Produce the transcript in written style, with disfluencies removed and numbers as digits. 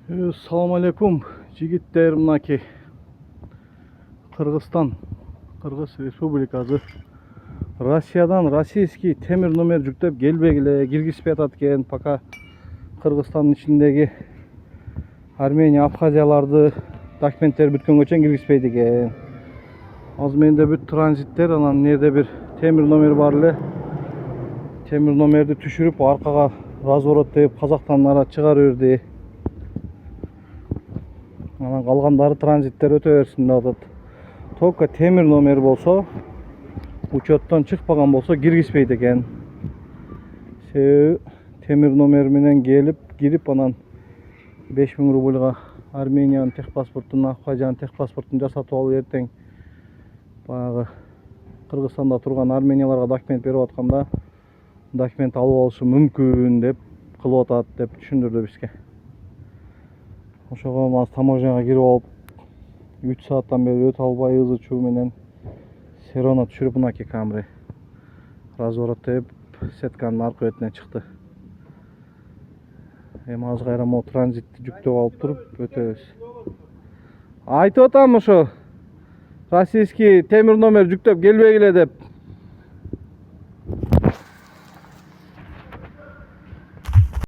Assalamu alaikum жигиттер, мынаки Кыргызстан, Кыргыз Республикасы Россиядан российский темир номер жүктөп келбегиле киргизбей атат экен. Пока Кыргызстандын ичиндеги Армения, Абхазияларды документтер бүткөнгө чейин киргизбейт экен. Азыр менде бүт транзиттер, анан нерде бир темир номер бар эле. Темир номерди түшүрүп аркага разворот деп Казактан ара чыгарып берди. Анан калгандары транзиттер өтө берсин деп атат. Только темир номер болсо, учеттон чыкпаган болсо киргизбейт экен. Себеби темир номер менен кирип анан 5000 рубльга Армениянын техпаспортун, Абхазиянын техпаспортун жасатып алып эртең баягы Кыргызстанда турган арменияларга документ берип атканда документ алып алышы мүмкүн деп кылып атат деп түшүндүрдү бизге. Ошого азыр таможняга кирип алып 3 сааттан бери өтө албай ызы чуу менен Серона түшүрүп мынаки камеры разворот деп сетканын аркы бетине чыкты. Эми азыр кайра могу транзитти жүктөп алып туруп өтөбүз. Айтып атам ошо российский темир номер жүктөп келбегиле деп.